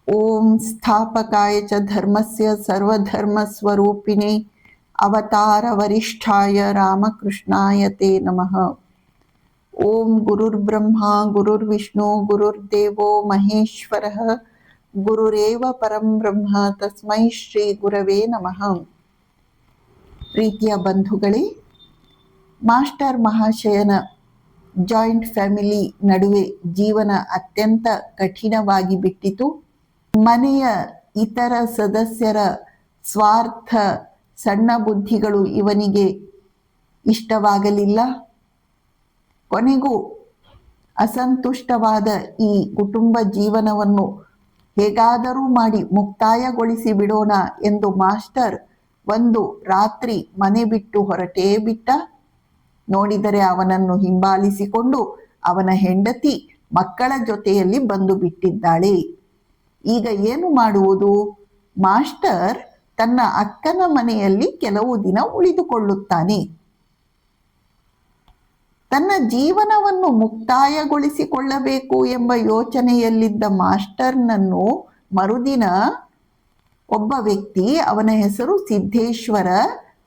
ಓಂ ಸ್ಥಾಪಕಾಯ ಚ ಧರ್ಮಸ್ಯ ಸರ್ವಧರ್ಮಸ್ವರೂಪಿಣೆ ಅವತಾರ ವರಿಷ್ಠಾಯ ರಾಮಕೃಷ್ಣಾಯ ತೇ ನಮಃ. ಓಂ ಗುರುರ್ಬ್ರಹ್ಮ ಗುರುರ್ವಿಷ್ಣು ಗುರುರ್ದೇವೋ ಮಹೇಶ್ವರಃ ಗುರುರೇವ ಪರಂ ಬ್ರಹ್ಮ ತಸ್ಮೈ ಶ್ರೀ ಗುರವೇ ನಮಃ. ಪ್ರೀತಿಯ ಬಂಧುಗಳೇ, ಮಾಸ್ಟರ್ ಮಹಾಶಯನ ಜಾಯಿಂಟ್ ಫ್ಯಾಮಿಲಿ ನಡುವೆ ಜೀವನ ಅತ್ಯಂತ ಕಠಿಣವಾಗಿ ಬಿಟ್ಟಿತು. ಮನೆಯ ಇತರ ಸದಸ್ಯರ ಸ್ವಾರ್ಥ ಸಣ್ಣ ಬುದ್ಧಿಗಳು ಇವನಿಗೆ ಇಷ್ಟವಾಗಲಿಲ್ಲ. ಕೊನೆಗೂ ಅಸಂತುಷ್ಟವಾದ ಈ ಕುಟುಂಬ ಜೀವನವನ್ನು ಹೇಗಾದರೂ ಮಾಡಿ ಮುಕ್ತಾಯಗೊಳಿಸಿ ಬಿಡೋಣ ಎಂದು ಮಾಸ್ಟರ್ ಒಂದು ರಾತ್ರಿ ಮನೆ ಬಿಟ್ಟು ಹೊರಟೇ ಬಿಟ್ಟ. ನೋಡಿದರೆ ಅವನನ್ನು ಹಿಂಬಾಲಿಸಿಕೊಂಡು ಅವನ ಹೆಂಡತಿ ಮಕ್ಕಳ ಜೊತೆಯಲ್ಲಿ ಬಂದು ಬಿಟ್ಟಿದ್ದಾಳೆ. ಈಗ ಏನು ಮಾಡುವುದು? ಮಾಸ್ಟರ್ ತನ್ನ ಅಕ್ಕನ ಮನೆಯಲ್ಲಿ ಕೆಲವು ದಿನ ಉಳಿದುಕೊಳ್ಳುತ್ತಾನೆ. ತನ್ನ ಜೀವನವನ್ನು ಮುಕ್ತಾಯಗೊಳಿಸಿಕೊಳ್ಳಬೇಕು ಎಂಬ ಯೋಚನೆಯಲ್ಲಿದ್ದ ಮಾಸ್ಟರ್ನನ್ನು ಮರುದಿನ ಒಬ್ಬ ವ್ಯಕ್ತಿ, ಅವನ ಹೆಸರು ಸಿದ್ದೇಶ್ವರ,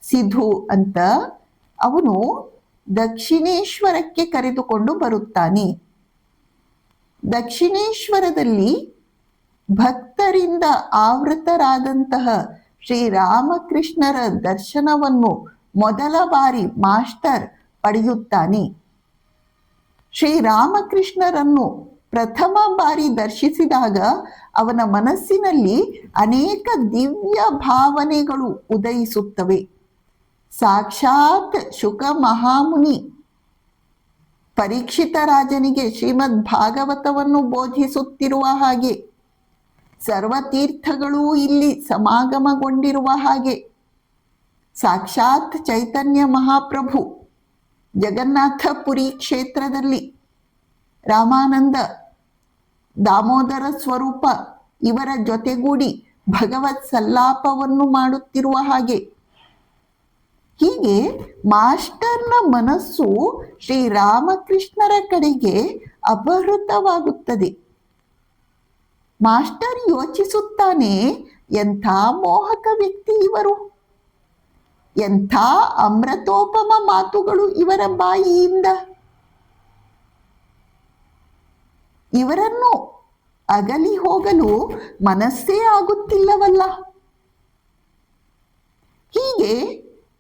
ಸಿಧು ಅಂತ, ಅವನು ದಕ್ಷಿಣೇಶ್ವರಕ್ಕೆ ಕರೆದುಕೊಂಡು ಬರುತ್ತಾನೆ. ದಕ್ಷಿಣೇಶ್ವರದಲ್ಲಿ ಭಕ್ತರಿಂದ ಆವೃತರಾದಂತಹ ಶ್ರೀರಾಮಕೃಷ್ಣರ ದರ್ಶನವನ್ನು ಮೊದಲ ಬಾರಿ ಮಾಸ್ಟರ್ ಪಡೆಯುತ್ತಾನೆ. ಶ್ರೀರಾಮಕೃಷ್ಣರನ್ನು ಪ್ರಥಮ ಬಾರಿ ದರ್ಶಿಸಿದಾಗ ಅವನ ಮನಸ್ಸಿನಲ್ಲಿ ಅನೇಕ ದಿವ್ಯ ಭಾವನೆಗಳು ಉದಯಿಸುತ್ತವೆ. ಸಾಕ್ಷಾತ್ ಶುಕ ಮಹಾಮುನಿ ಪರೀಕ್ಷಿತ ರಾಜನಿಗೆ ಶ್ರೀಮದ್ ಭಾಗವತವನ್ನು ಬೋಧಿಸುತ್ತಿರುವ ಹಾಗೆ, ಸರ್ವತೀರ್ಥಗಳೂ ಇಲ್ಲಿ ಸಮಾಗಮಗೊಂಡಿರುವ ಹಾಗೆ, ಸಾಕ್ಷಾತ್ ಚೈತನ್ಯ ಮಹಾಪ್ರಭು ಜಗನ್ನಾಥಪುರಿ ಕ್ಷೇತ್ರದಲ್ಲಿ ರಾಮಾನಂದ ದಾಮೋದರ ಸ್ವರೂಪ ಇವರ ಜೊತೆಗೂಡಿ ಭಗವತ್ ಸಲ್ಲಾಪವನ್ನು ಮಾಡುತ್ತಿರುವ ಹಾಗೆ, ಹೀಗೆ ಮಾಸ್ಟರ್ನ ಮನಸ್ಸು ಶ್ರೀರಾಮಕೃಷ್ಣರ ಕಡೆಗೆ ಅಪಹೃತವಾಗುತ್ತದೆ. ಮಾಸ್ಟರ್ ಯೋಚಿಸುತ್ತಾನೆ, ಎಂಥ ಮೋಹಕ ವ್ಯಕ್ತಿ ಇವರು, ಎಂಥ ಅಮೃತೋಪಮ ಮಾತುಗಳು ಇವರ ಬಾಯಿಯಿಂದ. ಇವರನ್ನು ಅಗಲಿ ಹೋಗಲು ಮನಸ್ಸೇ ಆಗುತ್ತಿಲ್ಲವಲ್ಲ. ಹೀಗೆ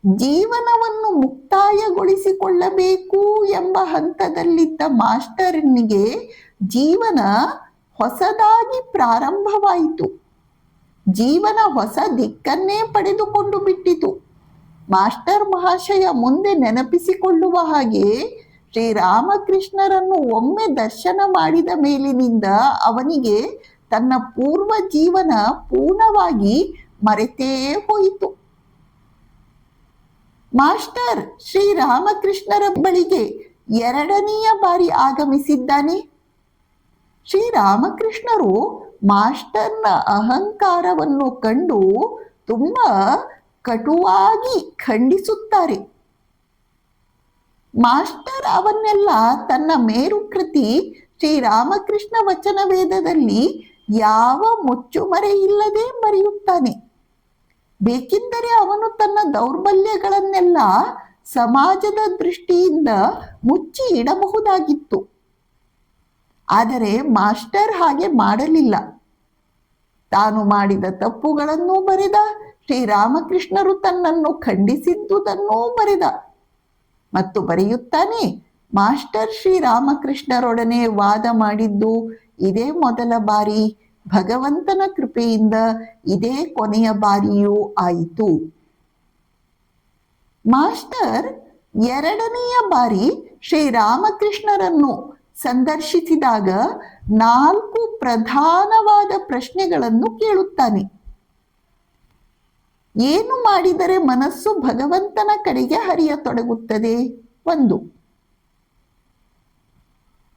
ಜೀವನವನ್ನು ಮುಕ್ತಾಯಗೊಳಿಸಿಕೊಳ್ಳಬೇಕು ಎಂಬ ಹಂತದಲ್ಲಿದ್ದ ಮಾಸ್ಟರ್ನಿಗೆ ಜೀವನ ಹೊಸದಾಗಿ ಪ್ರಾರಂಭವಾಯಿತು. ಜೀವನ ಹೊಸ ದಿಕ್ಕನ್ನೇ ಪಡೆದುಕೊಂಡು ಬಿಟ್ಟಿತು. ಮಾಸ್ಟರ್ ಮಹಾಶಯ ಮುಂದೆ ನೆನಪಿಸಿಕೊಳ್ಳುವ ಹಾಗೆ, ಶ್ರೀರಾಮಕೃಷ್ಣರನ್ನು ಒಮ್ಮೆ ದರ್ಶನ ಮಾಡಿದ ಮೇಲಿನಿಂದ ಅವನಿಗೆ ತನ್ನ ಪೂರ್ವ ಜೀವನ ಪೂರ್ಣವಾಗಿ ಮರೆತೇ ಹೋಯಿತು. ಮಾಸ್ಟರ್ ಶ್ರೀರಾಮಕೃಷ್ಣರ ಬಳಿಗೆ ಎರಡನೆಯ ಬಾರಿ ಆಗಮಿಸಿದ್ದಾನೆ. ಶ್ರೀರಾಮಕೃಷ್ಣರು ಮಾಸ್ಟರ್ನ ಅಹಂಕಾರವನ್ನು ಕಂಡು ತುಂಬಾ ಕಟುವಾಗಿ ಖಂಡಿಸುತ್ತಾರೆ. ಮಾಸ್ಟರ್ ಅವನ್ನೆಲ್ಲ ತನ್ನ ಮೇರುಕೃತಿ ಶ್ರೀರಾಮಕೃಷ್ಣ ವಚನ ವೇದದಲ್ಲಿ ಯಾವ ಮುಚ್ಚುಮರೆ ಇಲ್ಲದೆ ಬರೆಯುತ್ತಾನೆ. ಬೇಕಿದ್ದರೆ ಅವನು ತನ್ನ ದೌರ್ಬಲ್ಯಗಳನ್ನೆಲ್ಲ ಸಮಾಜದ ದೃಷ್ಟಿಯಿಂದ ಮುಚ್ಚಿ ಇಡಬಹುದಾಗಿತ್ತು. ಆದರೆ ಮಾಸ್ಟರ್ ಹಾಗೆ ಮಾಡಲಿಲ್ಲ. ತಾನು ಮಾಡಿದ ತಪ್ಪುಗಳನ್ನೂ ಬರೆದ, ಶ್ರೀರಾಮಕೃಷ್ಣರು ತನ್ನನ್ನು ಖಂಡಿಸಿದ್ದುದನ್ನೂ ಬರೆದ ಮತ್ತು ಬರೆಯುತ್ತಾನೆ, ಮಾಸ್ಟರ್ ಶ್ರೀರಾಮಕೃಷ್ಣರೊಡನೆ ವಾದ ಮಾಡಿದ್ದು ಇದೇ ಮೊದಲ ಬಾರಿ, ಭಗವಂತನ ಕೃಪೆಯಿಂದ ಇದೇ ಕೊನೆಯ ಬಾರಿಯೂ ಆಯಿತು. ಮಾಸ್ಟರ್ ಎರಡನೆಯ ಬಾರಿ ಶ್ರೀರಾಮಕೃಷ್ಣರನ್ನು ಸಂದರ್ಶಿಸಿದಾಗ 4 ಪ್ರಧಾನವಾದ ಪ್ರಶ್ನೆಗಳನ್ನು ಕೇಳುತ್ತಾನೆ. ಏನು ಮಾಡಿದರೆ ಮನಸ್ಸು ಭಗವಂತನ ಕಡೆಗೆ ಹರಿಯತೊಡಗುತ್ತದೆ? 1.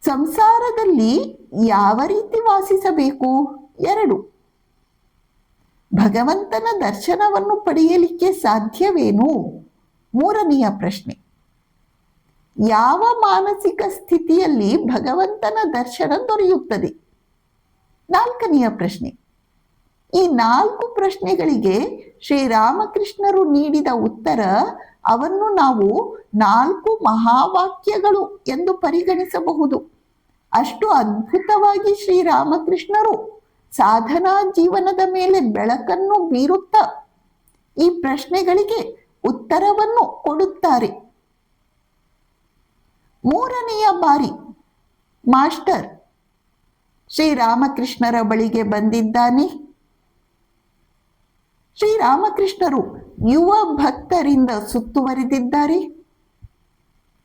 ಸಂಸಾರದಲ್ಲಿ ಯಾವ ರೀತಿ ವಾಸಿಸಬೇಕು? 2. ಭಗವಂತನ ದರ್ಶನವನ್ನು ಪಡೆಯಲಿಕ್ಕೆ ಸಾಧ್ಯವೇನು? 3ನೆಯ ಪ್ರಶ್ನೆ. ಯಾವ ಮಾನಸಿಕ ಸ್ಥಿತಿಯಲ್ಲಿ ಭಗವಂತನ ದರ್ಶನ ದೊರೆಯುತ್ತದೆ? 4ನೆಯ ಪ್ರಶ್ನೆ. ಈ 4 ಪ್ರಶ್ನೆಗಳಿಗೆ ಶ್ರೀರಾಮಕೃಷ್ಣರು ನೀಡಿದ ಉತ್ತರ ಅವನ್ನು ನಾವು 4 ಮಹಾವಾಕ್ಯಗಳು ಎಂದು ಪರಿಗಣಿಸಬಹುದು. ಅಷ್ಟು ಅದ್ಭುತವಾಗಿ ಶ್ರೀರಾಮಕೃಷ್ಣರು ಸಾಧನಾ ಜೀವನದ ಮೇಲೆ ಬೆಳಕನ್ನು ಬೀರುತ್ತಾ ಈ ಪ್ರಶ್ನೆಗಳಿಗೆ ಉತ್ತರವನ್ನು ಕೊಡುತ್ತಾರೆ. 3ನೆಯ ಬಾರಿ ಮಾಸ್ಟರ್ ಶ್ರೀರಾಮಕೃಷ್ಣರ ಬಳಿಗೆ ಬಂದಿದ್ದಾನೆ. ಶ್ರೀರಾಮಕೃಷ್ಣರು ಯುವ ಭಕ್ತರಿಂದ ಸುತ್ತುವರಿದಿದ್ದಾರೆ.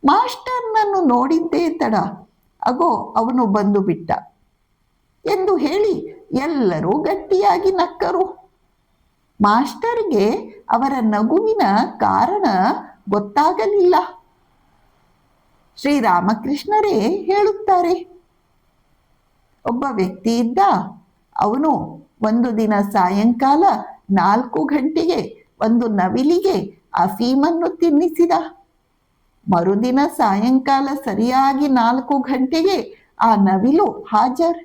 ಮಾಸ್ಟರ್ನನ್ನು ನೋಡಿದ್ದೇ ತಡ, ಅಗೋ ಅವನು ಬಂದು ಬಿಟ್ಟ ಎಂದು ಹೇಳಿ ಎಲ್ಲರೂ ಗಟ್ಟಿಯಾಗಿ ನಕ್ಕರು. ಮಾಸ್ಟರ್ಗೆ ಅವರ ನಗುವಿನ ಕಾರಣ ಗೊತ್ತಾಗಲಿಲ್ಲ. ಶ್ರೀರಾಮಕೃಷ್ಣರೇ ಹೇಳುತ್ತಾರೆ, ಒಬ್ಬ ವ್ಯಕ್ತಿ ಇದ್ದ. ಅವನು ಒಂದು ದಿನ ಸಾಯಂಕಾಲ 4 ಗಂಟೆಗೆ ಒಂದು ನವಿಲಿಗೆ ಅಫೀಮನ್ನು ತಿನ್ನಿಸಿದ. ಮರುದಿನ ಸಾಯಂಕಾಲ ಸರಿಯಾಗಿ 4 ಗಂಟೆಗೆ ಆ ನವಿಲು ಹಾಜರ್.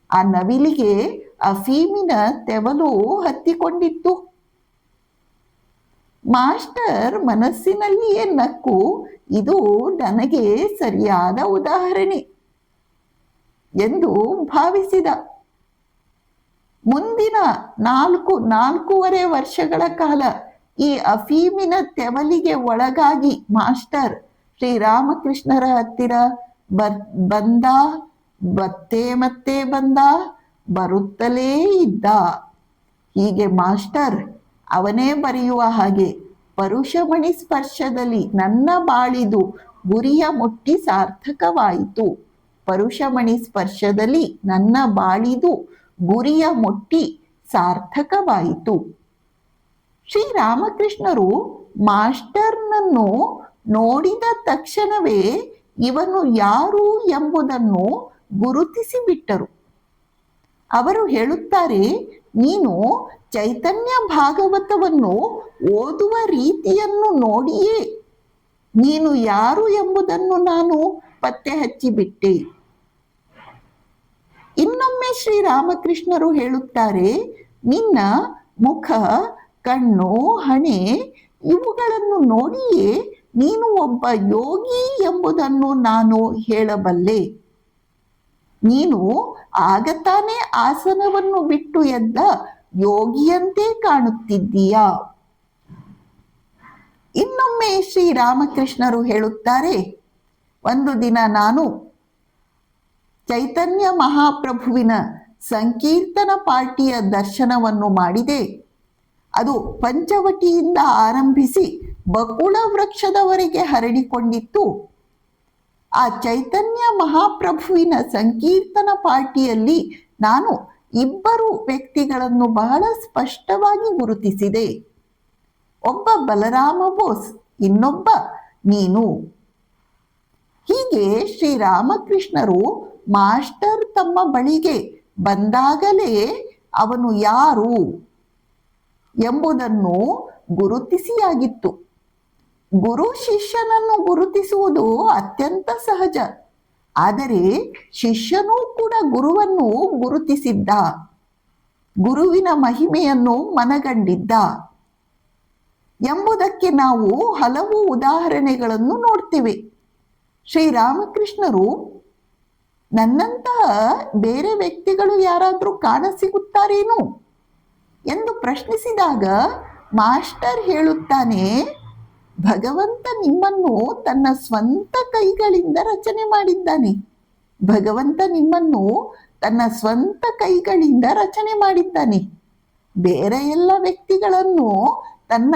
ಆ ನವಿಲಿಗೆ ಅಫೀಮಿನ ತೆವಲು ಹತ್ತಿಕೊಂಡಿತ್ತು. ಮಾಸ್ಟರ್ ಮನಸ್ಸಿನಲ್ಲಿಯೇ ನಕ್ಕು, ಇದು ನನಗೆ ಸರಿಯಾದ ಉದಾಹರಣೆ ಎಂದು ಭಾವಿಸಿದ. ಮುಂದಿನ 4.5 ವರ್ಷಗಳ ಕಾಲ ಈ ಅಫೀಮಿನ ತೆವಲಿಗೆ ಒಳಗಾಗಿ ಮಾಸ್ಟರ್ ಶ್ರೀರಾಮಕೃಷ್ಣರ ಹತ್ತಿರ ಬಂದ, ಮತ್ತೆ ಬಂದ, ಬರುತ್ತಲೇ ಇದ್ದ. ಹೀಗೆ ಮಾಸ್ಟರ್ ಅವನೇ ಬರೆಯುವ ಹಾಗೆ ಪರುಷಮಣಿ ಸ್ಪರ್ಶದಲ್ಲಿ ನನ್ನ ಬಾಳಿದು ಗುರಿಯ ಮುಟ್ಟಿ ಸಾರ್ಥಕವಾಯಿತು. ಪರುಷಮಣಿ ಸ್ಪರ್ಶದಲ್ಲಿ ನನ್ನ ಬಾಳಿದು ಗುರಿಯ ಮುಟ್ಟಿ ಸಾರ್ಥಕವಾಯಿತು. ಶ್ರೀರಾಮಕೃಷ್ಣರು ಮಾಸ್ಟರ್ನನ್ನು ನೋಡಿದ ತಕ್ಷಣವೇ ಇವನು ಯಾರು ಎಂಬುದನ್ನು ಗುರುತಿಸಿಬಿಟ್ಟರು. ಅವರು ಹೇಳುತ್ತಾರೆ, ನೀನು ಚೈತನ್ಯ ಭಾಗವತವನ್ನು ಓದುವ ರೀತಿಯನ್ನು ನೋಡಿಯೇ ನೀನು ಯಾರು ಎಂಬುದನ್ನು ನಾನು ಪತ್ತೆ ಹಚ್ಚಿಬಿಟ್ಟೆ. ಇನ್ನೊಮ್ಮೆ ಶ್ರೀರಾಮಕೃಷ್ಣರು ಹೇಳುತ್ತಾರೆ, ನಿನ್ನ ಮುಖ, ಕಣ್ಣು, ಹಣೆ ಇವುಗಳನ್ನು ನೋಡಿಯೇ ನೀನು ಒಬ್ಬ ಯೋಗಿ ಎಂಬುದನ್ನು ನಾನು ಹೇಳಬಲ್ಲೆ. ನೀನು ಆಗತಾನೆ ಆಸನವನ್ನು ಬಿಟ್ಟು ಎದ್ದ ಯೋಗಿಯಂತೆ ಕಾಣುತ್ತಿದ್ದೀಯಾ. ಇನ್ನೊಮ್ಮೆ ಶ್ರೀರಾಮಕೃಷ್ಣರು ಹೇಳುತ್ತಾರೆ, ಒಂದು ದಿನ ನಾನು ಚೈತನ್ಯ ಮಹಾಪ್ರಭುವಿನ ಸಂಕೀರ್ತನ ಪಾರ್ಟಿಯ ದರ್ಶನವನ್ನು ಮಾಡಿದೆ. ಅದು ಪಂಚವಟಿಯಿಂದ ಆರಂಭಿಸಿ ಬಕುಳ ವೃಕ್ಷದವರೆಗೆ ಹರಡಿಕೊಂಡಿತ್ತು. ಆ ಚೈತನ್ಯ ಮಹಾಪ್ರಭುವಿನ ಸಂಕೀರ್ತನ ಪಾರ್ಟಿಯಲ್ಲಿ ನಾನು 2 ವ್ಯಕ್ತಿಗಳನ್ನು ಬಹಳ ಸ್ಪಷ್ಟವಾಗಿ ಗುರುತಿಸಿದೆ. ಒಬ್ಬ ಬಲರಾಮ ಬೋಸ್, ಇನ್ನೊಬ್ಬ ನೀನು. ಹೀಗೆ ಶ್ರೀರಾಮಕೃಷ್ಣರು ಮಾಸ್ಟರ್ ತಮ್ಮ ಬಳಿಗೆ ಬಂದಾಗಲೇ ಅವನು ಯಾರು ಎಂಬುದನ್ನು ಗುರುತಿಸಿಯಾಗಿತ್ತು. ಗುರು ಶಿಷ್ಯನನ್ನು ಗುರುತಿಸುವುದು ಅತ್ಯಂತ ಸಹಜ. ಆದರೆ ಶಿಷ್ಯನೂ ಕೂಡ ಗುರುವನ್ನು ಗುರುತಿಸಿದ್ದ, ಗುರುವಿನ ಮಹಿಮೆಯನ್ನು ಮನಗಂಡಿದ್ದ ಎಂಬುದಕ್ಕೆ ನಾವು ಹಲವು ಉದಾಹರಣೆಗಳನ್ನು ನೋಡ್ತೇವೆ. ಶ್ರೀರಾಮಕೃಷ್ಣರು ನನ್ನಂತಹ ಬೇರೆ ವ್ಯಕ್ತಿಗಳು ಯಾರಾದರೂ ಕಾಣಸಿಗುತ್ತಾರೇನು ಎಂದು ಪ್ರಶ್ನಿಸಿದಾಗ ಮಾಸ್ಟರ್ ಹೇಳುತ್ತಾನೆ, ಭಗವಂತ ನಿಮ್ಮನ್ನು ತನ್ನ ಸ್ವಂತ ಕೈಗಳಿಂದ ರಚನೆ ಮಾಡಿದ್ದಾನೆ. ಭಗವಂತ ನಿಮ್ಮನ್ನು ತನ್ನ ಸ್ವಂತ ಕೈಗಳಿಂದ ರಚನೆ ಮಾಡಿದ್ದಾನೆ. ಬೇರೆ ಎಲ್ಲ ವ್ಯಕ್ತಿಗಳನ್ನು ತನ್ನ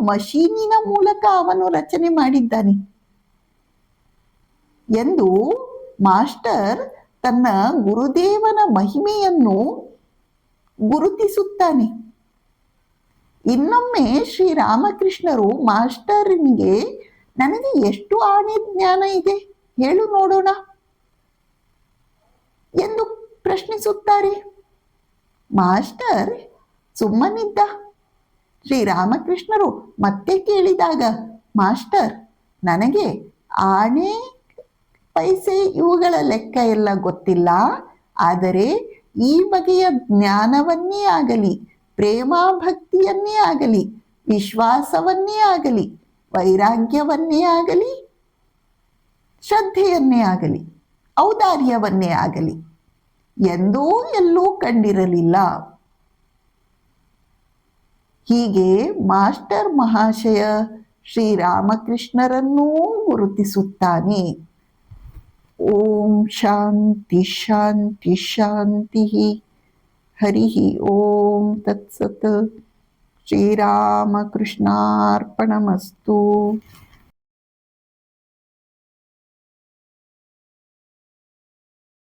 ಮಷೀನಿನ ಮೂಲಕ ಅವನು ರಚನೆ ಮಾಡಿದ್ದಾನೆ ಎಂದು ಮಾಸ್ಟರ್ ತನ್ನ ಗುರುದೇವನ ಮಹಿಮೆಯನ್ನು ಗುರುತಿಸುತ್ತಾನೆ. ಇನ್ನೊಮ್ಮೆ ಶ್ರೀರಾಮಕೃಷ್ಣರು ಮಾಸ್ಟರ್ನಿಗೆ, ನನಗೆ ಎಷ್ಟು ಆಣೆ ಜ್ಞಾನ ಇದೆ ಹೇಳು ನೋಡೋಣ ಎಂದು ಪ್ರಶ್ನಿಸುತ್ತಾರೆ. ಮಾಸ್ಟರ್ ಸುಮ್ಮನಿದ್ದ. ಶ್ರೀರಾಮಕೃಷ್ಣರು ಮತ್ತೆ ಕೇಳಿದಾಗ, ಮಾಸ್ಟರ್ ನನಗೆ ಆಣೆ, ಪೈಸೆ ಇವುಗಳ ಲೆಕ್ಕ ಎಲ್ಲ ಗೊತ್ತಿಲ್ಲ, ಆದರೆ ಈ ಬಗೆಯ ಜ್ಞಾನವನ್ನೇ ಆಗಲಿ, ಪ್ರೇಮ ಭಕ್ತಿಯನ್ನೇ ಆಗಲಿ, ವಿಶ್ವಾಸವನ್ನೇ ಆಗಲಿ, ವೈರಾಗ್ಯವನ್ನೇ ಆಗಲಿ, ಶ್ರದ್ಧೆಯನ್ನೇ ಆಗಲಿ, ಔದಾರ್ಯವನ್ನೇ ಆಗಲಿ ಎಂದೂ ಎಲ್ಲೂ ಕಂಡಿರಲಿಲ್ಲ. ಹೀಗೆ ಮಾಸ್ಟರ್ ಮಹಾಶಯ ಶ್ರೀರಾಮಕೃಷ್ಣರನ್ನೂ ಗುರುತಿಸುತ್ತಾನೆ. ಓಂ ಶಾಂತಿ ಶಾಂತಿ ಶಾಂತಿ. ಹರಿ ಓಂ ತತ್ಸತ್. ಶ್ರೀರಾಮಕೃಷ್ಣಾರ್ಪಣಮಸ್ತು.